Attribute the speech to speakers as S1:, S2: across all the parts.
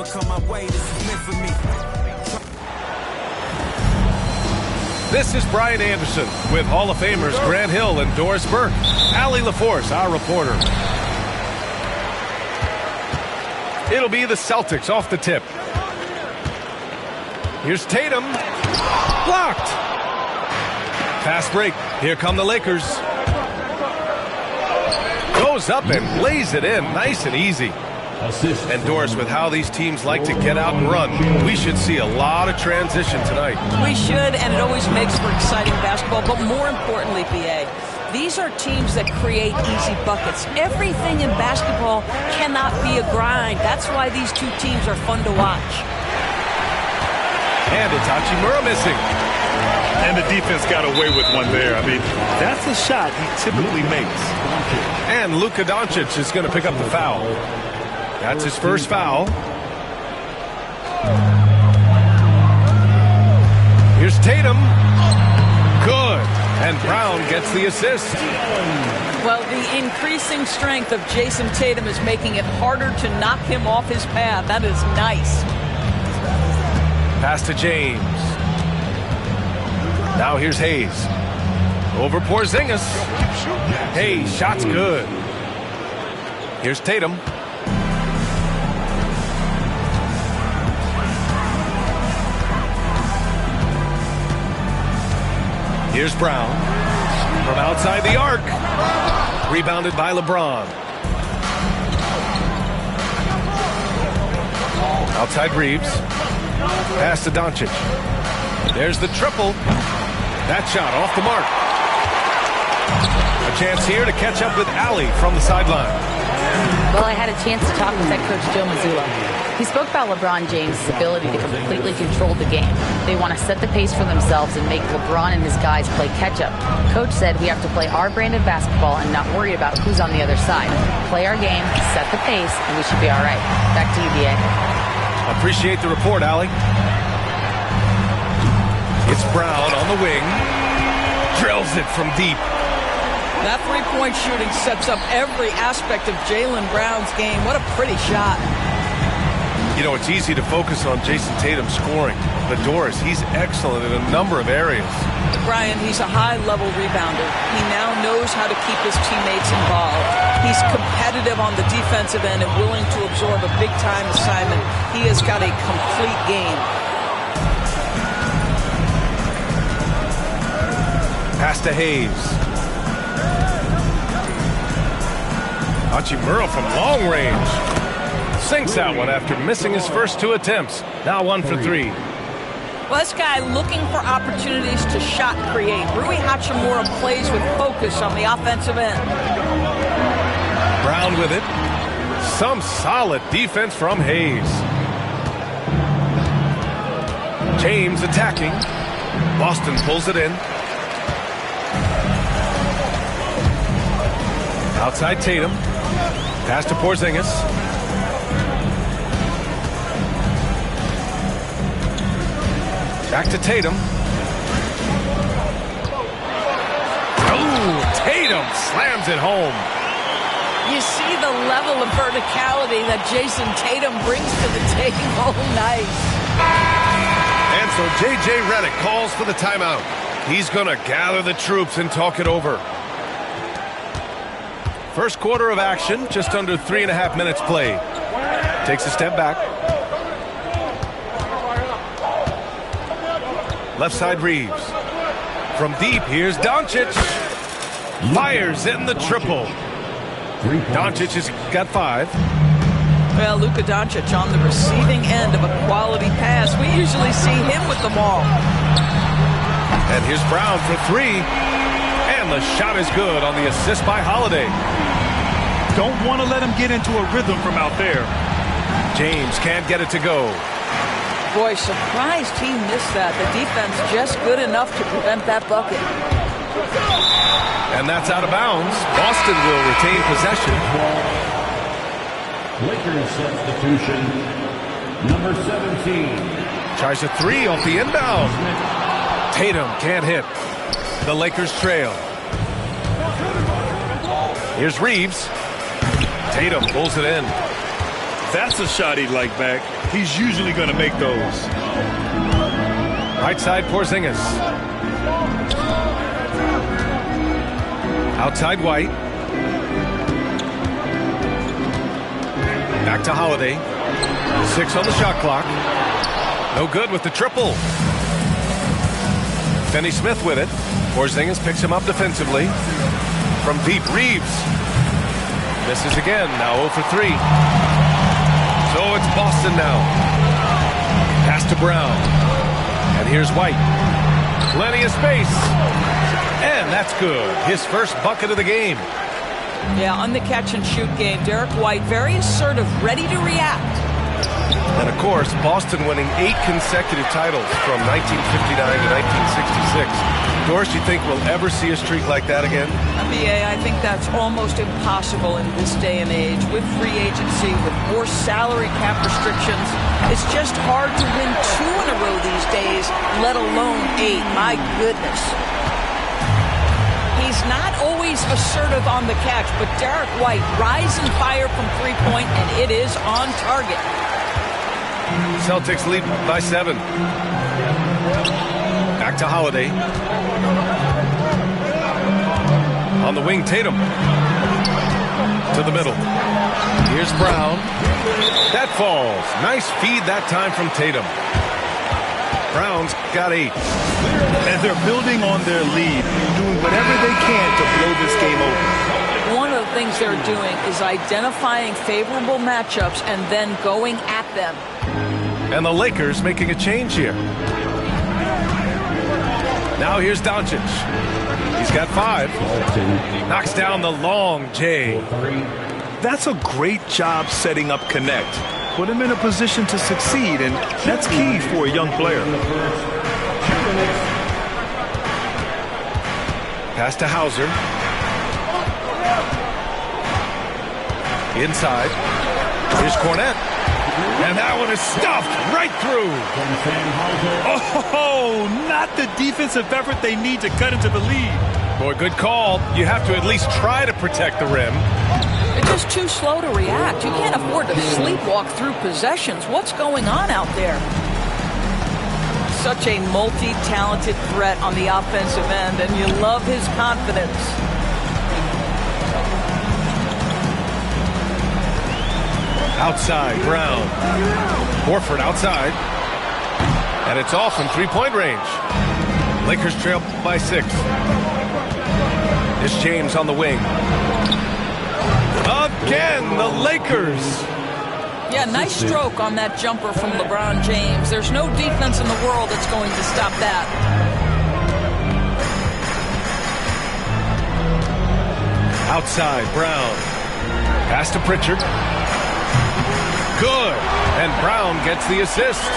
S1: whatever come my way, this is meant for me.
S2: This is Brian Anderson with Hall of Famers Grant Hill and Doris Burke. Allie LaForce, our reporter. It'll be the Celtics off the tip. Here's Tatum. Blocked. Fast break. Here come the Lakers. Goes up and lays it in. Nice and easy. And Doris, with how these teams like to get out and run, we should see a lot of transition tonight.
S3: We should, and it always makes for exciting basketball. But more importantly, BA, these are teams that create easy buckets. Everything in basketball cannot be a grind. That's why these two teams are fun to watch.
S2: And it's Hachimura missing.
S4: And the defense got away with one there. I mean, that's a shot he typically makes.
S2: And Luka Doncic is going to pick up the foul. That's his first foul. Here's Tatum. Good. And Brown gets the assist.
S3: Well, the increasing strength of Jason Tatum is making it harder to knock him off his path. That is nice.
S2: Pass to James. Now here's Hayes. Over Porzingis. Hayes, shot's good. Here's Tatum. Here's Brown. From outside the arc. Rebounded by LeBron. Outside Reeves. Pass to Doncic. There's the triple. That shot off the mark. A chance here to catch up with Allie from the sideline.
S5: Well, I had a chance to talk with head coach Joe Mazzulla. He spoke about LeBron James' ability to completely control the game. They want to set the pace for themselves and make LeBron and his guys play catch-up. Coach said we have to play our brand of basketball and not worry about who's on the other side. Play our game, set the pace, and we should be all right. Back to you, B.A.
S2: Appreciate the report, Allie. It's Brown on the wing. Drills it from deep.
S3: That three-point shooting sets up every aspect of Jaylen Brown's game. What a pretty shot.
S2: You know, it's easy to focus on Jason Tatum scoring, but Doris, he's excellent in a number of areas.
S3: Brian, he's a high-level rebounder. He now knows how to keep his teammates involved. He's competitive on the defensive end and willing to absorb a big-time assignment. He has got a complete game.
S2: Pass to Hayes. Hachimura from long range. Sinks that one after missing his first two attempts. Now 1 for 3.
S3: Well, this guy looking for opportunities to shot create. Rui Hachimura plays with focus on the offensive end.
S2: Brown with it. Some solid defense from Hayes. James attacking. Boston pulls it in. Outside Tatum. Pass to Porzingis. Back to Tatum. Oh, Tatum slams it home.
S3: You see the level of verticality that Jason Tatum brings to the table. Nice.
S2: And so J.J. Redick calls for the timeout. He's going to gather the troops and talk it over. First quarter of action, just under 3.5 minutes played. Takes a step back. Left side Reeves. From deep, here's Doncic. Fires in the triple. Doncic has got 5.
S3: Well, Luka Doncic on the receiving end of a quality pass. We usually see him with the ball.
S2: And here's Brown for 3. And the shot is good on the assist by Holiday.
S4: Don't want to let him get into a rhythm from out there.
S2: James can't get it to go.
S3: Boy, surprised he missed that. The defense just good enough to prevent that bucket.
S2: And that's out of bounds. Boston will retain possession.
S6: Lakers substitution, number 17.
S2: Tries a 3 off the inbound. Tatum can't hit. The Lakers trail. Here's Reeves. Tatum pulls it in.
S4: That's a shot he'd like back. He's usually going to make those.
S2: Right side, Porzingis. Outside, White. Back to Holiday. 6 on the shot clock. No good with the triple. Finney-Smith with it. Porzingis picks him up defensively. From deep, Reeves. Misses again, now 0 for 3. So it's Boston now. Pass to Brown. And here's White. Plenty of space. And that's good. His first bucket of the game.
S3: Yeah, on the catch-and-shoot game, Derek White very assertive, ready to react.
S2: And, of course, Boston winning 8 consecutive titles from 1959 to 1966. Doris, you think we'll ever see a streak like that again?
S3: NBA, I think that's almost impossible in this day and age. With free agency, with more salary cap restrictions, it's just hard to win 2 in a row these days, let alone 8. My goodness. He's not always assertive on the catch, but Derek White, rise and fire from three-point, and it is on target.
S2: Celtics lead by 7. Back to Holiday. On the wing, Tatum. To the middle. Here's Brown. That falls. Nice feed that time from Tatum. Brown's got 8.
S4: And they're building on their lead, doing whatever they can to blow this game open.
S3: One of the things they're doing is identifying favorable matchups and then going at them.
S2: And the Lakers making a change here. Now here's Doncic. He's got 5. Knocks down the long J.
S4: That's a great job setting up Connect. Put him in a position to succeed, and that's key for a young player.
S2: Pass to Hauser. Inside. Here's Cornette. And that one is stuffed right through.
S4: Oh, not the defensive effort they need to cut into the lead.
S2: Boy, good call. You have to at least try to protect the rim.
S3: They're just too slow to react. You can't afford to sleepwalk through possessions. What's going on out there? Such a multi-talented threat on the offensive end, and you love his confidence.
S2: Outside, Brown. Horford outside. And it's off from three-point range. Lakers trail by 6. It's James on the wing. Again, the Lakers.
S3: Yeah, nice stroke on that jumper from LeBron James. There's no defense in the world that's going to stop that.
S2: Outside, Brown. Pass to Pritchard. Good. And Brown gets the assist.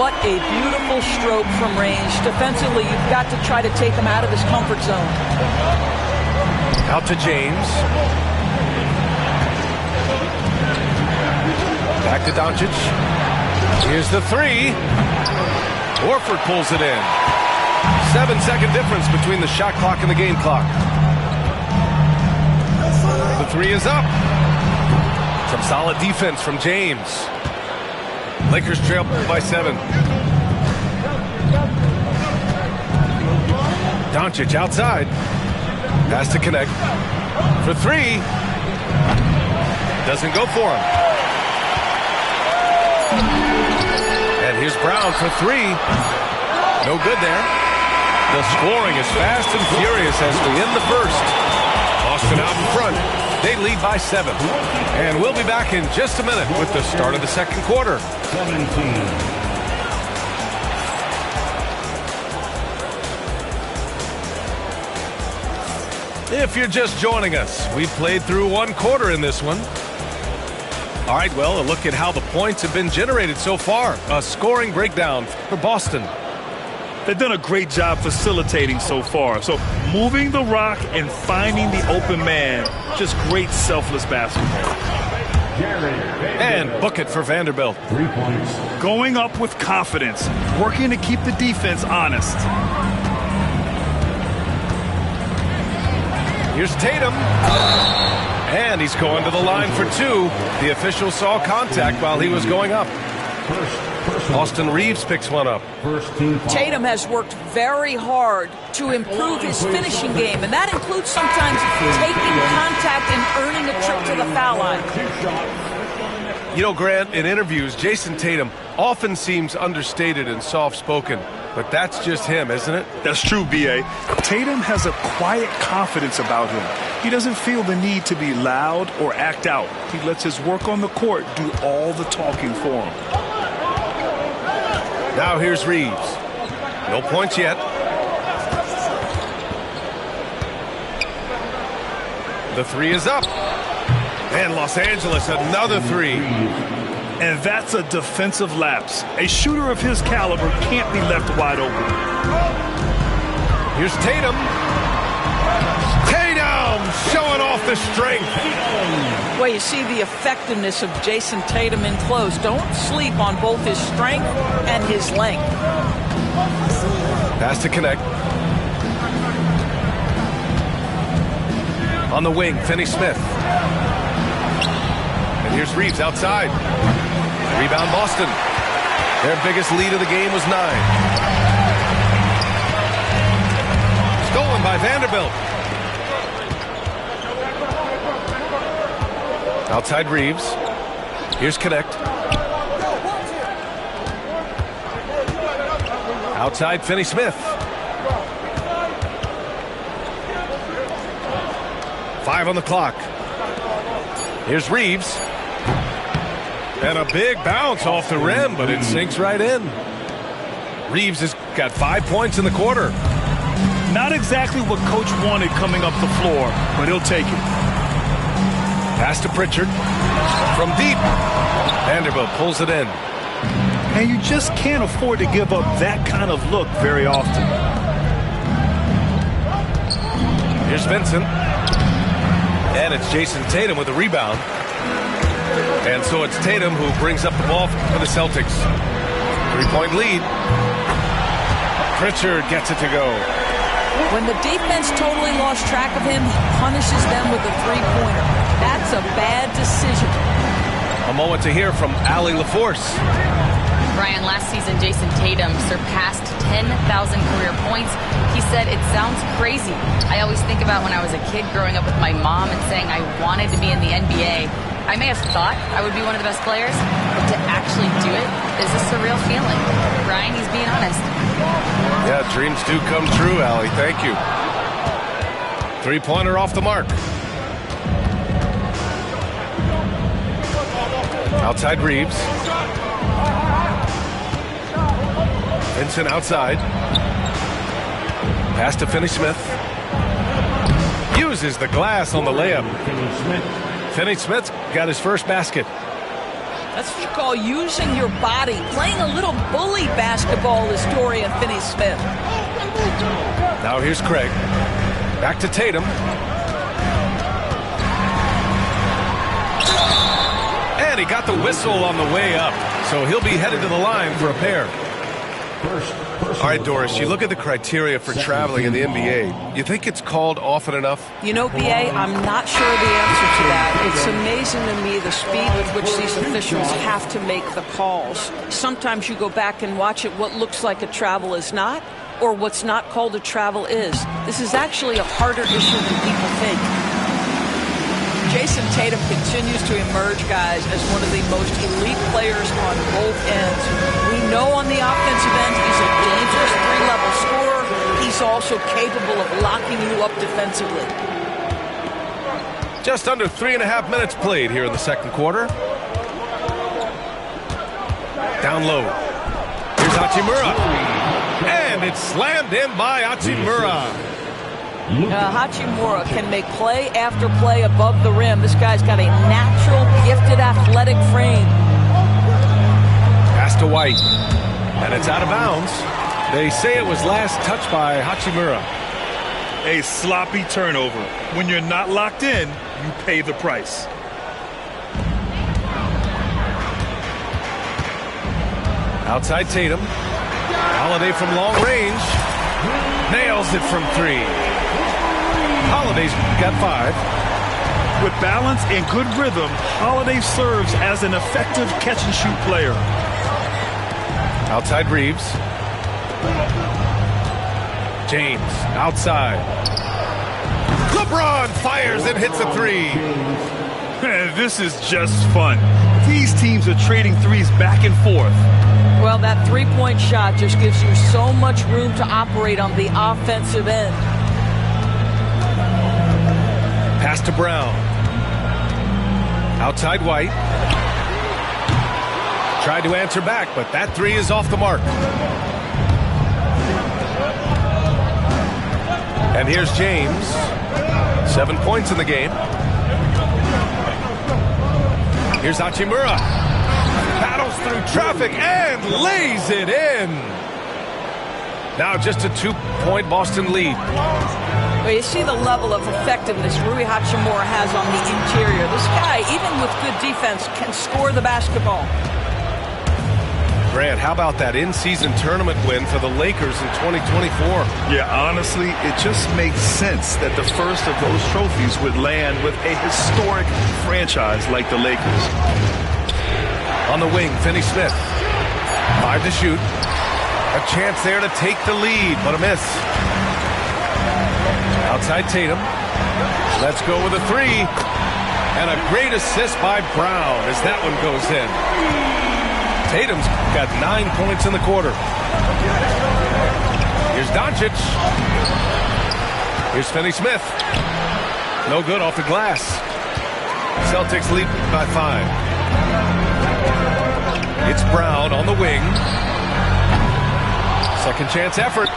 S3: What a beautiful stroke from range. Defensively, you've got to try to take him out of his comfort zone.
S2: Out to James. Back to Doncic. Here's the 3. Horford pulls it in. 7-second difference between the shot clock and the game clock. The 3 is up. Some solid defense from James. Lakers trail by 7. Doncic outside. Pass to Connect. For 3. Doesn't go for him. And here's Brown for 3. No good there. The scoring is fast and furious as we end the first. Boston out in front. They lead by 7. And we'll be back in just a minute with the start of the second quarter.
S6: 17.
S2: If you're just joining us, we've played through 1 quarter in this one. All right, well, a look at how the points have been generated so far. A scoring breakdown for Boston.
S4: They've done a great job facilitating so far. So moving the rock and finding the open man, just great selfless basketball.
S2: And book it for Vanderbilt.
S6: 3 points.
S4: Going up with confidence, working to keep the defense honest.
S2: Here's Tatum. And he's going to the line for two. The official saw contact while he was going up. Austin Reeves picks one up.
S3: Tatum has worked very hard to improve his finishing game, and that includes sometimes taking contact and earning a trip to the foul line.
S2: You know, Grant, in interviews, Jason Tatum often seems understated and soft-spoken, but that's just him, isn't it?
S4: That's true, B.A. Tatum has a quiet confidence about him. He doesn't feel the need to be loud or act out. He lets his work on the court do all the talking for him.
S2: Now here's Reeves. No points yet. The three is up. And Los Angeles, another three.
S4: And that's a defensive lapse. A shooter of his caliber can't be left wide open.
S2: Here's Tatum. Tatum showing off the strength.
S3: Well, you see the effectiveness of Jason Tatum in close. Don't sleep on both his strength and his length.
S2: Pass to connect. On the wing, Finney-Smith. And here's Reeves outside. Rebound Boston. Their biggest lead of the game was 9. Stolen by Vanderbilt. Outside Reeves. Here's Connect. Outside Finney-Smith. 5 on the clock. Here's Reeves. And a big bounce off the rim, but it sinks right in. Reeves has got 5 points in the quarter.
S4: Not exactly what Coach wanted coming up the floor, but he'll take it.
S2: Pass to Pritchard. From deep. Vanderbilt pulls it in.
S4: And you just can't afford to give up that kind of look very often.
S2: Here's Vincent. And it's Jason Tatum with the rebound. And so it's Tatum who brings up the ball for the Celtics. 3-point lead. Pritchard gets it to go.
S3: When the defense totally lost track of him, he punishes them with a three-pointer. That's a bad decision.
S2: A moment to hear from Allie LaForce.
S5: Brian, last season, Jason Tatum surpassed 10,000 career points. He said, "It sounds crazy. I always think about when I was a kid growing up with my mom and saying I wanted to be in the NBA. I may have thought I would be one of the best players, but to actually do it is a surreal feeling." Brian, he's being honest.
S2: Yeah, dreams do come true, Allie. Thank you. Three-pointer off the mark. Outside Reeves. Vincent outside. Pass to Finney-Smith. Uses the glass on the layup. Finney-Smith's got his first basket.
S3: That's what you call using your body. Playing a little bully basketball is Dorian Finney-Smith.
S2: Now here's Craig. Back to Tatum. And he got the whistle on the way up. So he'll be headed to the line for a pair. All right, Doris, you look at the criteria for traveling in the NBA. You think it's called often enough?
S3: You know, B.A., I'm not sure the answer to that. It's amazing to me the speed with which these officials have to make the calls. Sometimes you go back and watch it, what looks like a travel is not, or what's not called a travel is. This is actually a harder issue than people think. Jason Tatum continues to emerge, guys, as one of the most elite players on both ends. We know on the offensive end he's a dangerous three-level scorer. He's also capable of locking you up defensively.
S2: Just under 3.5 minutes played here in the second quarter. Down low. Here's Hachimura. And it's slammed in by Hachimura.
S3: Hachimura can make play after play above the rim. This guy's got a natural, gifted, athletic frame.
S2: Pass to White. And it's out of bounds. They say it was last touched by Hachimura.
S4: A sloppy turnover. When you're not locked in, you pay the price.
S2: Outside Tatum. Holiday from long range. Nails it from 3. Holiday's got 5.
S4: With balance and good rhythm, Holiday serves as an effective catch-and-shoot player.
S2: Outside Reeves. James, outside. LeBron fires and hits a three.
S4: This is just fun. These teams are trading threes back and forth.
S3: Well, that three-point shot just gives you so much room to operate on the offensive end.
S2: Pass to Brown. Outside White. Tried to answer back, but that three is off the mark. And here's James. 7 points in the game. Here's Hachimura. Battles through traffic and lays it in. Now just a 2-point Boston lead.
S3: Well, you see the level of effectiveness Rui Hachimura has on the interior. This guy, even with good defense, can score the basketball.
S2: Grant, how about that in-season tournament win for the Lakers in 2024?
S4: Yeah, honestly, it just makes sense that the first of those trophies would land with a historic franchise like the Lakers.
S2: On the wing, Finney-Smith. 5 to shoot. A chance there to take the lead, but a miss. Outside Tatum. Let's go with a three. And a great assist by Brown as that one goes in. Tatum's got 9 points in the quarter. Here's Doncic. Here's Finney-Smith. No good off the glass. Celtics lead by 5. It's Brown on the wing. Second chance effort.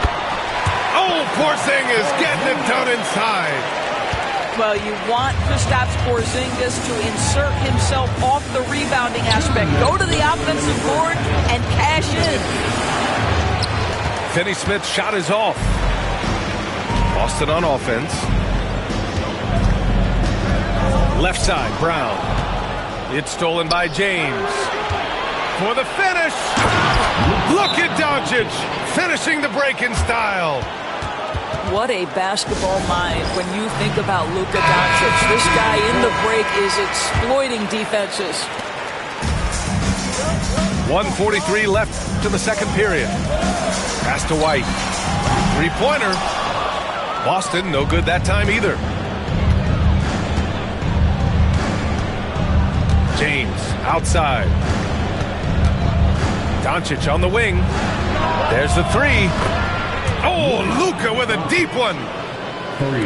S2: Oh, Porzingis getting it done inside.
S3: Well, you want Kristaps Porzingis to insert himself off the rebounding aspect. Go to the offensive board and cash in.
S2: Finney-Smith's shot is off. Boston on offense. Left side, Brown. It's stolen by James. For the finish. Look at Doncic finishing the break in style.
S3: What a basketball mind when you think about Luka Doncic. This guy in the break is exploiting defenses.
S2: 1:43 left to the second period. Pass to White. Three-pointer. Boston, no good that time either. James, outside. Doncic on the wing. There's the three. Oh, Luka with a deep one.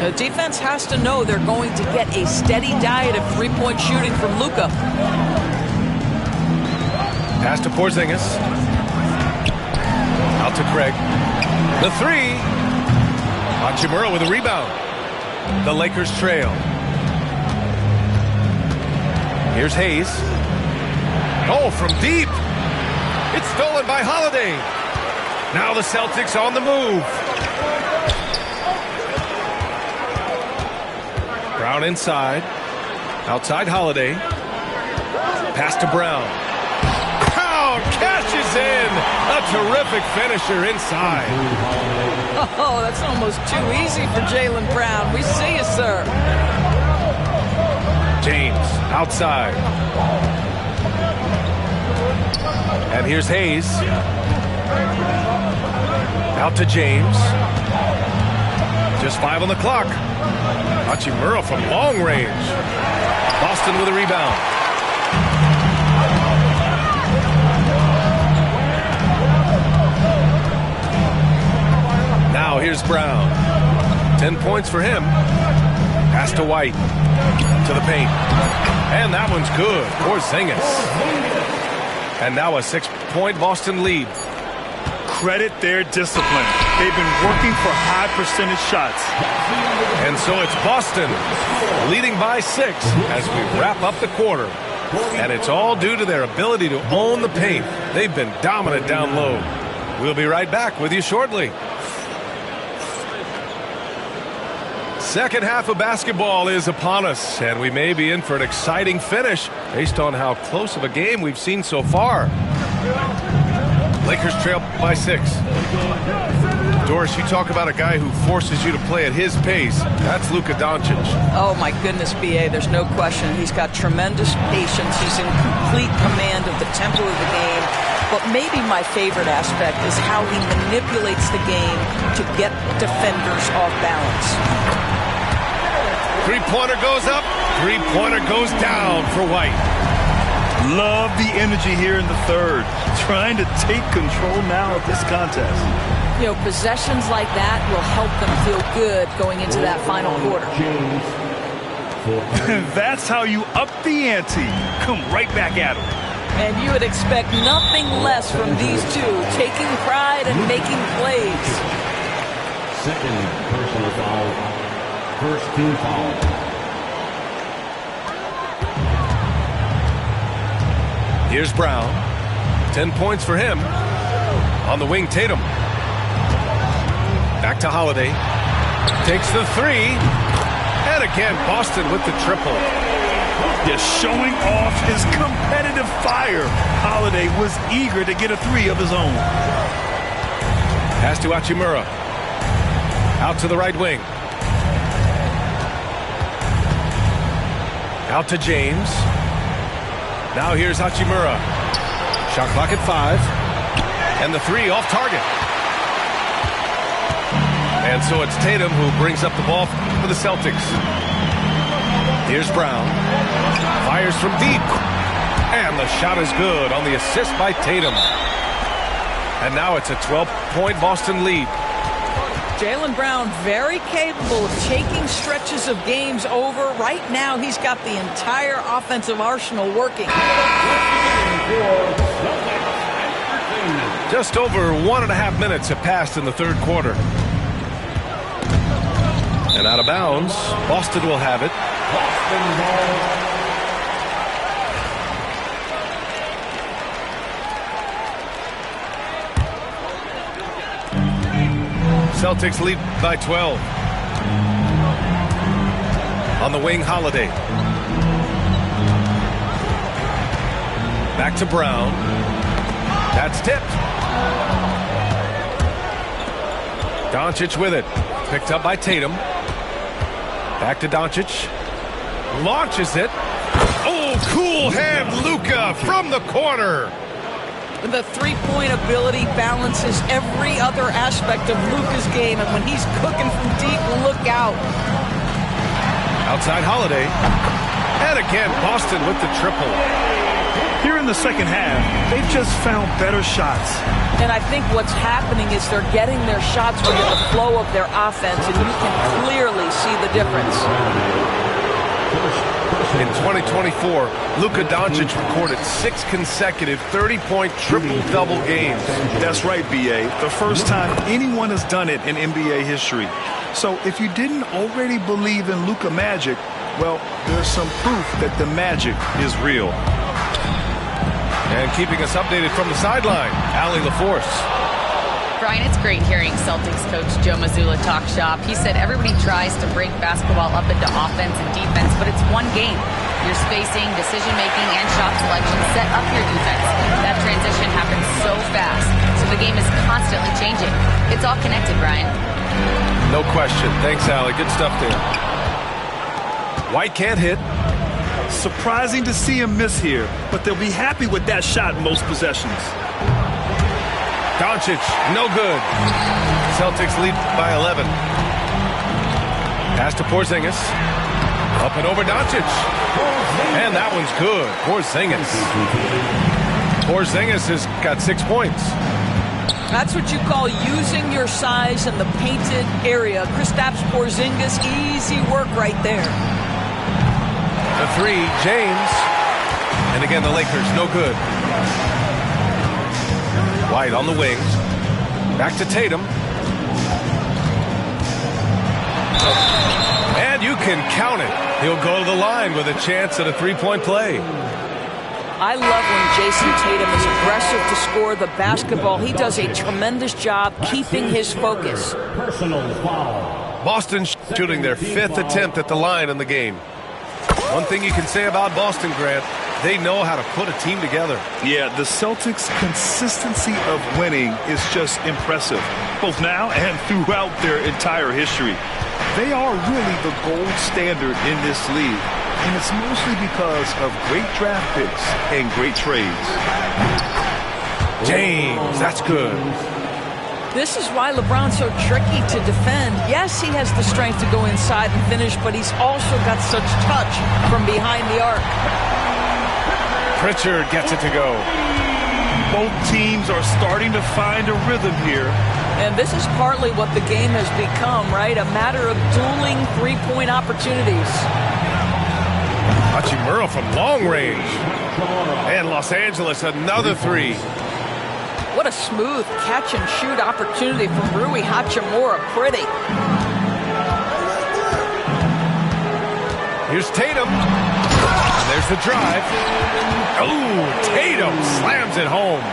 S3: The defense has to know they're going to get a steady diet of three-point shooting from Luka.
S2: Pass to Porzingis. Out to Craig. The three. Hachimura with a rebound. The Lakers trail. Here's Hayes. Oh, from deep. It's stolen by Holiday. Now the Celtics on the move. Brown inside. Outside Holiday. Pass to Brown. Brown cashes in. A terrific finisher inside.
S3: Oh, that's almost too easy for Jaylen Brown. We see you, sir.
S2: James outside. And here's Hayes. Out to James. Just 5 on the clock. Hachimura from long range. Boston with a rebound. Now here's Brown. 10 points for him. Pass to White. To the paint. And that one's good. Porzingis. And now a 6-point Boston lead.
S4: Credit their discipline. They've been working for high percentage shots.
S2: And so it's Boston leading by 6 as we wrap up the quarter. And it's all due to their ability to own the paint. They've been dominant down low. We'll be right back with you shortly. Second half of basketball is upon us, and we may be in for an exciting finish based on how close of a game we've seen so far. Lakers trail by 6. Doris, you talk about a guy who forces you to play at his pace. That's Luka Doncic.
S3: Oh, my goodness, B.A., there's no question. He's got tremendous patience. He's in complete command of the tempo of the game. But maybe my favorite aspect is how he manipulates the game to get defenders off balance.
S2: Three-pointer goes up. Three-pointer goes down for White.
S4: Love the energy here in the third. Trying to take control now of this contest.
S3: You know, possessions like that will help them feel good going into that final quarter.
S4: That's how you up the ante. Come right back at him.
S3: And you would expect nothing less from these two, taking pride and making plays.
S6: Second personal foul. First team foul.
S2: Here's Brown. 10 points for him. On the wing, Tatum. Back to Holiday. Takes the three. And again, Boston with the triple.
S4: Just showing off his competitive fire. Holiday was eager to get a three of his own.
S2: Pass to Hachimura. Out to the right wing. Out to James. Now here's Hachimura. Shot clock at 5. And the three off target. And so it's Tatum who brings up the ball for the Celtics. Here's Brown. Fires from deep. And the shot is good on the assist by Tatum. And now it's a 12-point Boston lead.
S3: Jaylen Brown very capable of taking stretches of games over. Right now, he's got the entire offensive arsenal working.
S2: Just over 1.5 minutes have passed in the third quarter. And out of bounds, Boston will have it. Celtics lead by 12. On the wing, Holiday. Back to Brown. That's tipped. Doncic with it. Picked up by Tatum. Back to Doncic. Launches it. Oh, cool hand, Luka from the corner.
S3: The three-point ability balances every other aspect of Luka's game, and when he's cooking from deep, look out.
S2: Outside Holiday. And again, Boston with the triple.
S4: Here in the second half, they've just found better shots.
S3: And I think what's happening is they're getting their shots within the flow of their offense, and you can clearly see the difference.
S2: In 2024, Luka Doncic recorded 6 consecutive 30-point triple-double games.
S4: That's right, B.A. The first time anyone has done it in NBA history. So if you didn't already believe in Luka magic, well, there's some proof that the magic is real.
S2: And keeping us updated from the sideline, Allie LaForce.
S5: Brian, it's great hearing Celtics coach Joe Mazzulla talk shop. He said everybody tries to break basketball up into offense and defense, but it's one game. Your spacing, decision-making, and shot selection set up your defense. That transition happens so fast, so the game is constantly changing. It's all connected, Brian.
S2: No question. Thanks, Allie. Good stuff there. White can't hit.
S4: Surprising to see him miss here, but they'll be happy with that shot in most possessions.
S2: Doncic, no good. Celtics lead by 11. Pass to Porzingis. Up and over Doncic. And that one's good. Porzingis. Porzingis has got 6 points.
S3: That's what you call using your size in the painted area. Kristaps Porzingis, easy work right there.
S2: The three, James. And again, the Lakers, no good. White on the wing. Back to Tatum. And you can count it. He'll go to the line with a chance at a three-point play.
S3: I love when Jason Tatum is aggressive to score the basketball. He does a tremendous job keeping his focus.
S2: Boston shooting their 5th attempt at the line in the game. One thing you can say about Boston, Grant, They know how to put a team together.
S4: Yeah, the Celtics' consistency of winning is just impressive, both now and throughout their entire history. They are really the gold standard in this league, and it's mostly because of great draft picks and great trades.
S2: James, that's good.
S3: This is why LeBron's so tricky to defend. Yes, he has the strength to go inside and finish, but he's also got such touch from behind the arc.
S2: Pritchard gets it to go.
S4: Both teams are starting to find a rhythm here.
S3: And this is partly what the game has become, right? A matter of dueling three-point opportunities.
S2: Hachimura from long range. And Los Angeles, another three.
S3: What a smooth catch-and-shoot opportunity from Rui Hachimura. Pretty.
S2: Here's Tatum. And there's the drive. Oh, Tatum slams it home.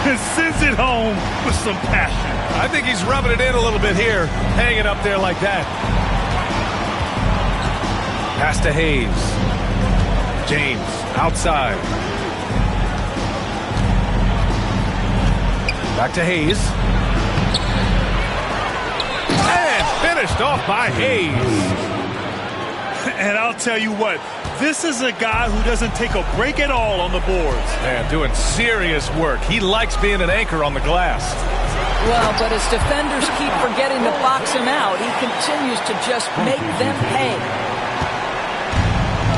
S4: And sends it home with some passion.
S2: I think he's rubbing it in a little bit here, hanging up there like that. Pass to Hayes. James, outside. Back to Hayes. And finished off by Hayes.
S4: And I'll tell you what, this is a guy who doesn't take a break at all on the boards.
S2: Man, doing serious work. He likes being an anchor on the glass.
S3: Well, but as defenders keep forgetting to box him out, he continues to just make them pay.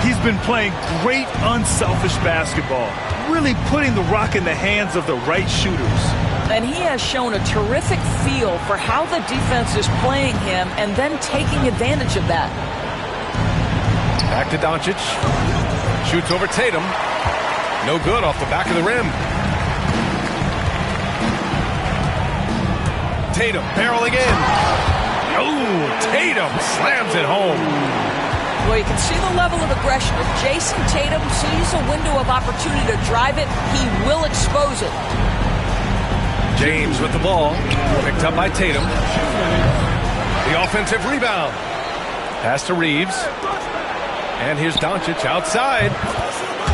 S4: He's been playing great, unselfish basketball, really putting the rock in the hands of the right shooters.
S3: And he has shown a terrific feel for how the defense is playing him and then taking advantage of that.
S2: Back to Doncic. Shoots over Tatum. No good off the back of the rim. Tatum barreling in. Oh, Tatum slams it home.
S3: Well, you can see the level of aggression. If Jason Tatum sees a window of opportunity to drive it, he will expose it.
S2: James with the ball. Picked up by Tatum. The offensive rebound. Pass to Reeves. And here's Doncic outside.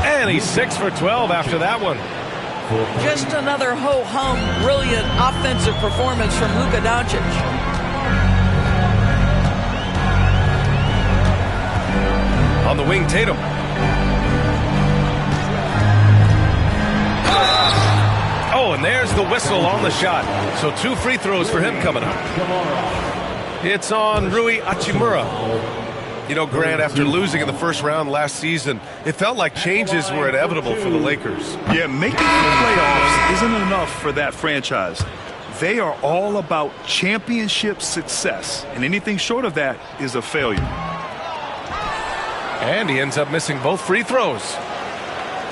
S2: And he's 6 for 12 after that one.
S3: Just another ho-hum, brilliant offensive performance from Luka Doncic.
S2: On the wing, Tatum. Oh, and there's the whistle on the shot. So 2 free throws for him coming up. It's on Rui Hachimura. You know, Grant, after losing in the first round last season, it felt like changes were inevitable for the Lakers.
S4: Yeah, making the playoffs isn't enough for that franchise. They are all about championship success, and anything short of that is a failure.
S2: And he ends up missing both free throws.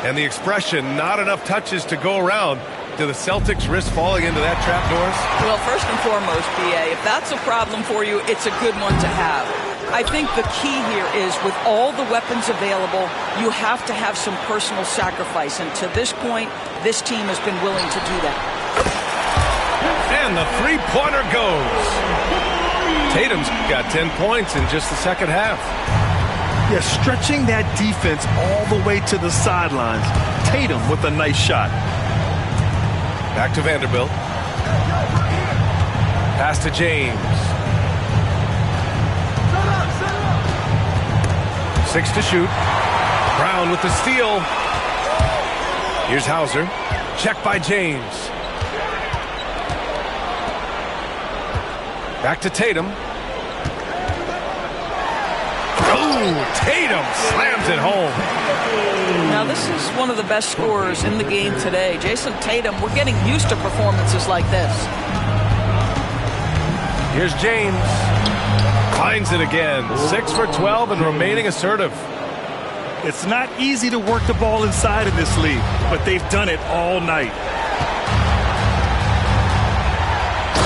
S2: And the expression, not enough touches to go around. Do the Celtics risk falling into that trap, Doris?
S3: Well, first and foremost, BA, if that's a problem for you, it's a good one to have. I think the key here is with all the weapons available, you have to have some personal sacrifice. And to this point, this team has been willing to do that.
S2: And the three-pointer goes. Tatum's got 10 points in just the second half.
S4: Yeah, stretching that defense all the way to the sidelines. Tatum with a nice shot.
S2: Back to Vanderbilt. Pass to James. 6 to shoot. Brown with the steal. Here's Hauser. Check by James. Back to Tatum. Oh, Tatum slams it home.
S3: Now, this is one of the best scorers in the game today. Jason Tatum, we're getting used to performances like this.
S2: Here's James. Finds it again. 6 for 12 and remaining assertive.
S4: It's not easy to work the ball inside in this league, but they've done it all night.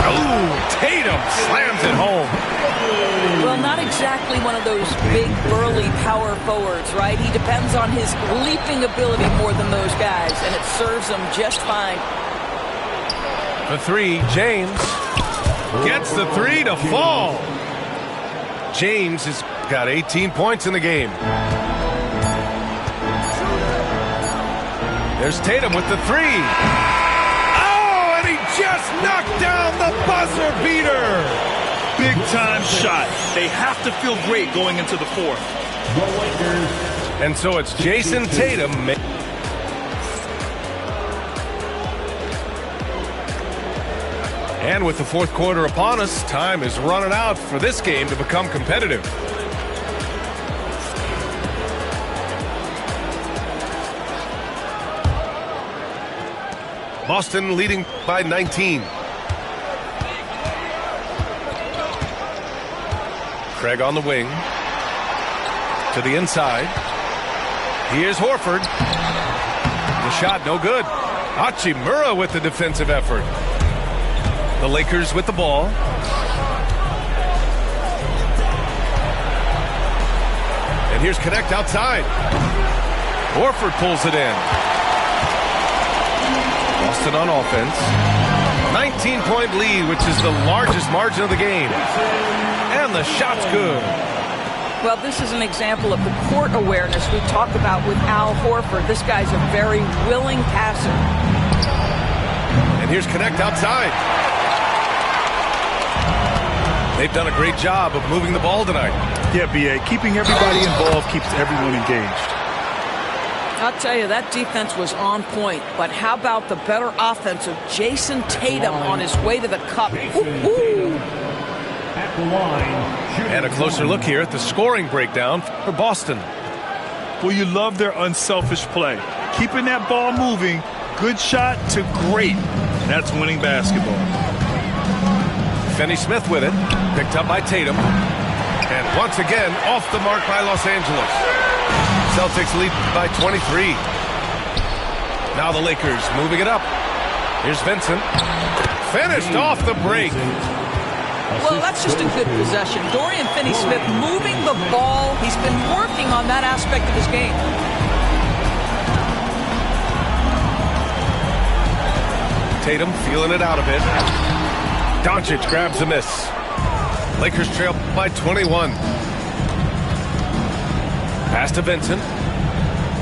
S2: Oh, Tatum slams it home.
S3: Well, not exactly one of those big, burly power forwards, right? He depends on his leaping ability more than those guys, and it serves him just fine.
S2: The 3, James. Gets the 3 to fall. James has got 18 points in the game. There's Tatum with the three. Oh, and he just knocked down the buzzer beater.
S4: Big time shot. They have to feel great going into the fourth.
S2: And so it's Jason Tatum. And with the fourth quarter upon us, time is running out for this game to become competitive. Boston leading by 19. Craig on the wing. To the inside. Here's Horford. The shot no good. Hachimura with the defensive effort. The Lakers with the ball. And here's Connect outside. Horford pulls it in. Boston on offense. 19-point lead, which is the largest margin of the game. And the shot's good.
S3: Well, this is an example of the court awareness we talk about with Al Horford. This guy's a very willing passer.
S2: And here's Connect outside. They've done a great job of moving the ball tonight.
S4: Yeah, B.A. Keeping everybody involved keeps everyone engaged.
S3: I'll tell you, that defense was on point. But how about the better offense of Jason Tatum on his way to the cup? Ooh.
S2: And a closer look here at the scoring breakdown for Boston.
S4: Well, you love their unselfish play. Keeping that ball moving, good shot to great. That's winning basketball.
S2: Finney-Smith with it, picked up by Tatum. And once again, off the mark by Los Angeles. Celtics lead by 23. Now the Lakers moving it up. Here's Vincent. Finished off the break.
S3: Well, that's just a good possession. Dorian Finney-Smith moving the ball. He's been working on that aspect of his game.
S2: Tatum feeling it out a bit. Doncic grabs a miss. Lakers trail by 21. Pass to Vincent.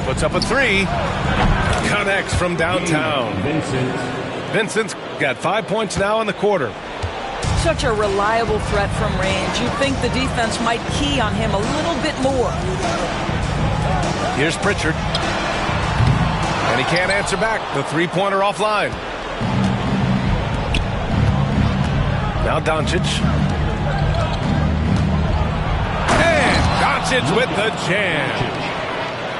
S2: Puts up a three. Connects from downtown. Vincent's got 5 points now in the quarter.
S3: Such a reliable threat from range. You'd think the defense might key on him a little bit more.
S2: Here's Pritchard. And he can't answer back. The three-pointer offline. Now Doncic. And Doncic with the jam.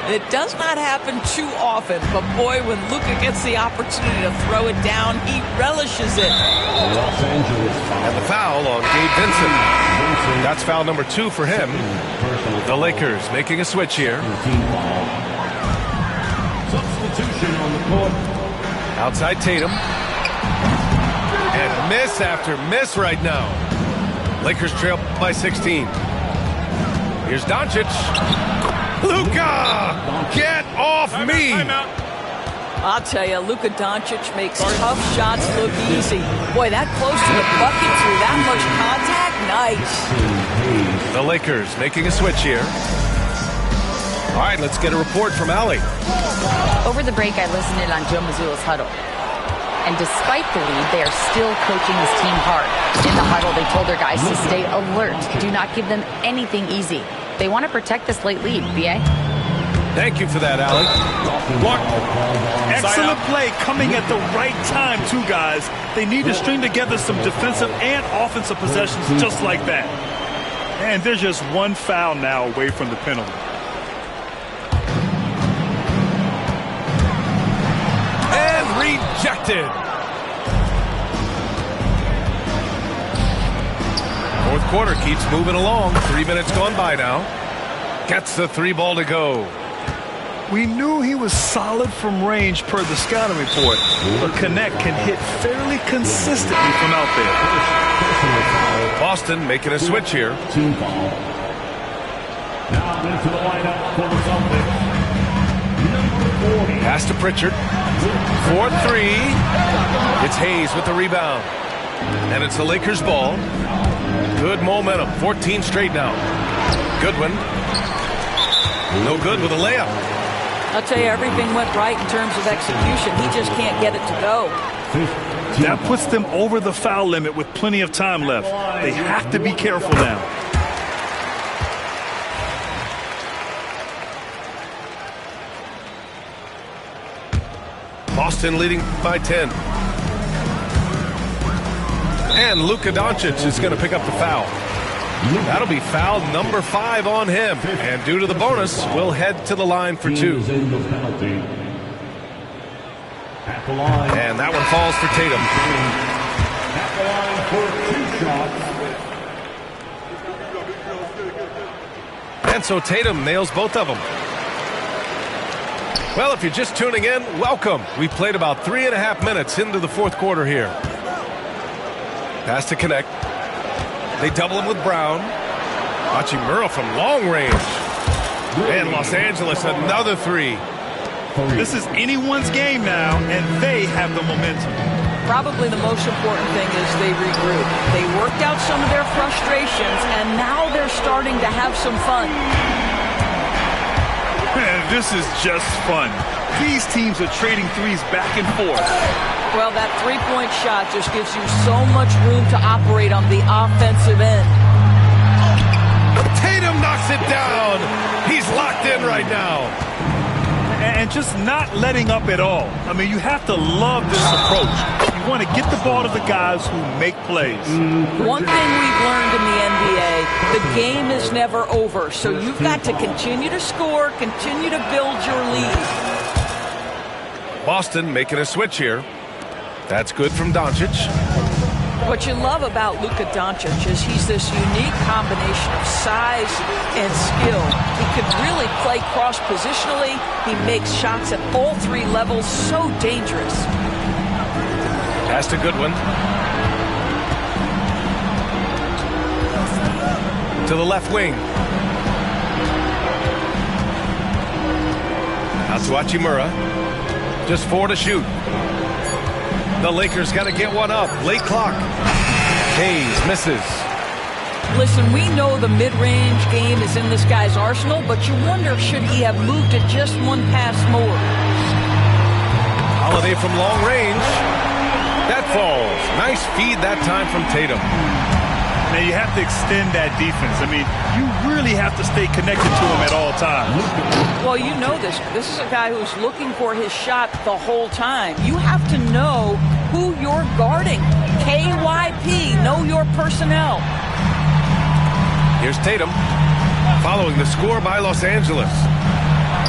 S3: It does not happen too often, but boy, when Luka gets the opportunity to throw it down, he relishes it.
S2: And the foul on Gabe Vincent. That's foul number 2 for him. The Lakers making a switch here.
S6: Substitution on the court.
S2: Outside Tatum. And miss after miss right now. Lakers trail by 16. Here's Doncic. Luka! Get off me!
S3: I'll tell you, Luka Doncic makes tough shots look easy. Boy, that close to the bucket through that much contact, nice.
S2: The Lakers making a switch here. All right, let's get a report from Allie.
S5: Over the break, I listened in on Joe Mazzulla's huddle. And despite the lead, they are still coaching this team hard. In the huddle, they told their guys to stay alert. Do not give them anything easy. They want to protect this late lead, B.A.
S2: Thank you for that, Allie.
S4: Excellent play coming at the right time, too, guys. They need to string together some defensive and offensive possessions just like that. And there's just one foul now away from the penalty.
S2: And rejected. Fourth quarter keeps moving along. 3 minutes gone by now. Gets the three ball to go.
S4: We knew he was solid from range per the scouting report, but Connect can hit fairly consistently from out there.
S2: Boston making a switch here.
S6: Team foul. Now into the lineup for the Celtics. Number 40.
S2: Pass to Pritchard. 4-3. It's Hayes with the rebound. And it's the Lakers' ball. Good momentum. 14 straight now. Goodwin. No good with a layup.
S3: I'll tell you, everything went right in terms of execution. He just can't get it to go.
S4: That puts them over the foul limit with plenty of time left. They have to be careful now.
S2: Boston leading by 10. And Luka Doncic is going to pick up the foul. That'll be foul number 5 on him. And due to the bonus, we'll head to the line for 2. And that one falls for Tatum. And so Tatum nails both of them. Well, if you're just tuning in, welcome. We played about 3.5 minutes into the fourth quarter here. Pass to connect. They double him with Brown. Hachimura from long range. And Los Angeles, another 3.
S4: This is anyone's game now, and they have the momentum.
S3: Probably the most important thing is they regroup. They worked out some of their frustrations, and now they're starting to have some fun.
S4: Man, this is just fun. These teams are trading threes back and forth.
S3: Well, that three-point shot just gives you so much room to operate on the offensive end.
S2: Tatum knocks it down. He's locked in right now.
S4: And just not letting up at all. I mean, you have to love this approach. You want to get the ball to the guys who make plays.
S3: One thing we've learned in the NBA, the game is never over. So you've got to continue to score, continue to build your lead.
S2: Boston making a switch here. That's good from Doncic.
S3: What you love about Luka Doncic is he's this unique combination of size and skill. He could really play cross-positionally. He makes shots at all 3 levels. So dangerous.
S2: Pass to Goodwin. To the left wing. Out to Hachimura. Just 4 to shoot. The Lakers got to get one up. Late clock. Hayes misses.
S3: Listen, we know the mid-range game is in this guy's arsenal, but you wonder, should he have moved it just one pass more?
S2: Holiday from long range. That falls. Nice feed that time from Tatum.
S4: Now, you have to extend that defense. I mean, you really have to stay connected to him at all times.
S3: Well, you know this. This is a guy who's looking for his shot the whole time. You have to know who you're guarding. KYP, know your personnel.
S2: Here's Tatum, following the score by Los Angeles.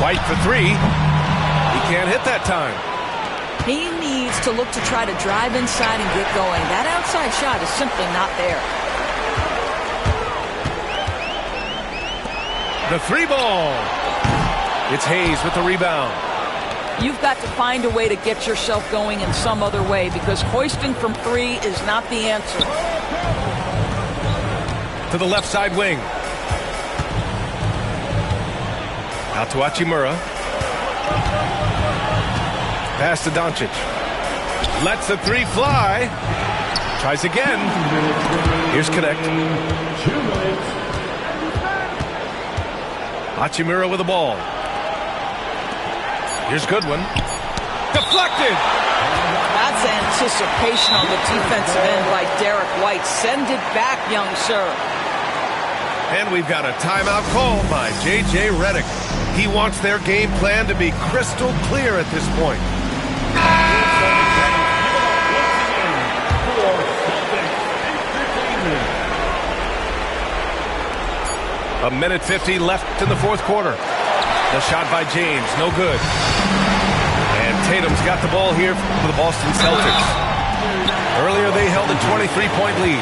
S2: White for 3. He can't hit that time.
S3: He needs to look to try to drive inside and get going. That outside shot is simply not there.
S2: The 3 ball. It's Hayes with the rebound.
S3: You've got to find a way to get yourself going in some other way, because hoisting from 3 is not the answer.
S2: To the left side wing. Out to Hachimura. Pass to Doncic. Lets the 3 fly. Tries again. Here's connect. Hachimura with the ball. Here's Goodwin. Deflected.
S3: That's anticipation on the defensive end by Derek White. Send it back, young sir.
S2: And we've got a timeout call by J.J. Redick. He wants their game plan to be crystal clear at this point. A minute 50 left in the fourth quarter. The shot by James, no good. And Tatum's got the ball here for the Boston Celtics. Earlier they held a 23-point lead.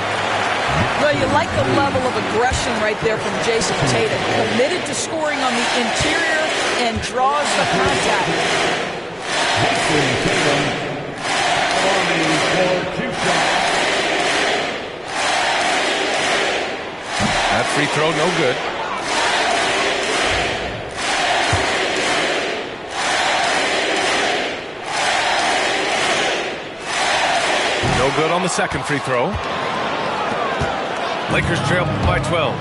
S3: Well, you like the level of aggression right there from Jason Tatum. Committed to scoring on the interior and draws the contact.
S2: That free throw, no good. No good on the second free throw. Lakers trail by 12.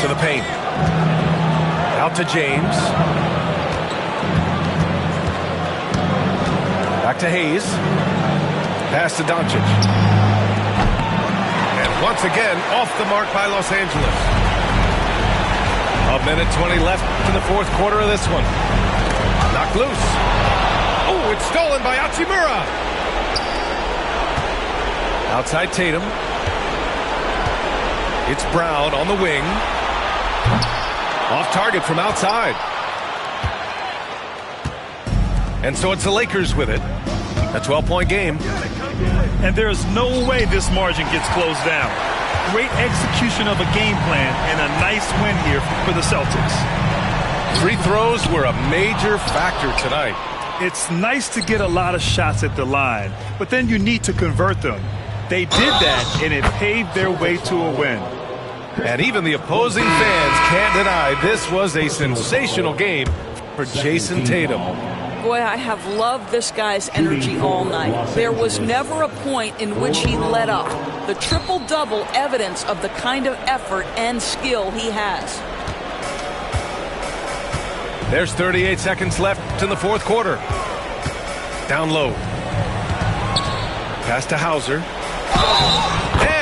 S2: To the paint. Out to James. Back to Hayes. Pass to Doncic. And once again, off the mark by Los Angeles. A minute 20 left in the fourth quarter of this one. Knocked loose. Oh, it's stolen by Hachimura. Outside Tatum. It's Brown on the wing. Off target from outside. And so it's the Lakers with it. A 12-point game.
S4: And there's no way this margin gets closed down. Great execution of a game plan and a nice win here for the Celtics.
S2: Free throws were a major factor tonight.
S4: It's nice to get a lot of shots at the line, but then you need to convert them. They did that, and it paved their way to a win.
S2: And even the opposing fans can't deny this was a sensational game for Jason Tatum.
S3: Boy, I have loved this guy's energy all night. There was never a point in which he let up. The triple-double evidence of the kind of effort and skill he has.
S2: There's 38 seconds left in the fourth quarter. Down low. Pass to Hauser.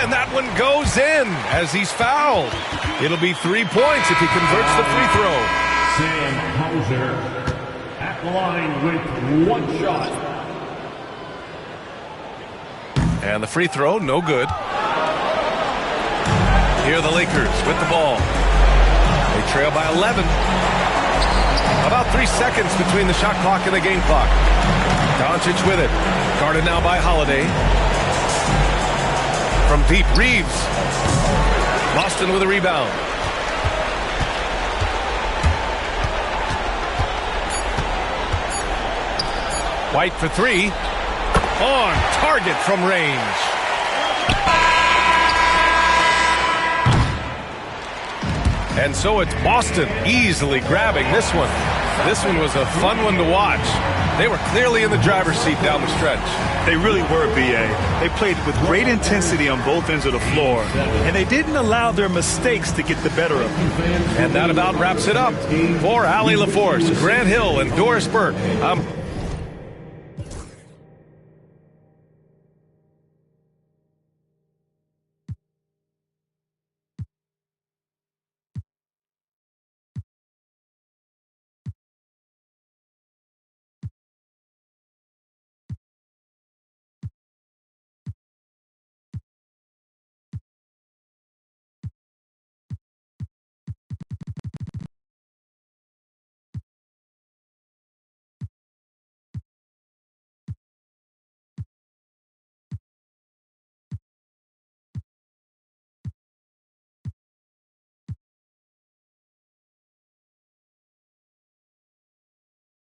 S2: And that one goes in as he's fouled. It'll be 3 points if he converts the free throw.
S6: Sam Hauser at the line with 1 shot.
S2: And the free throw, no good. Here are the Lakers with the ball. They trail by 11. About 3 seconds between the shot clock and the game clock. Doncic with it. Guarded now by Holiday. From deep, Reeves. Boston with a rebound. White for 3. On target from range. And so it's Boston easily grabbing this one. This one was a fun one to watch. They were clearly in the driver's seat down the stretch.
S4: They really were, B.A. They played with great intensity on both ends of the floor, and they didn't allow their mistakes to get the better of them.
S2: And that about wraps it up. For Allie LaForce, Grant Hill, and Doris Burke, I'm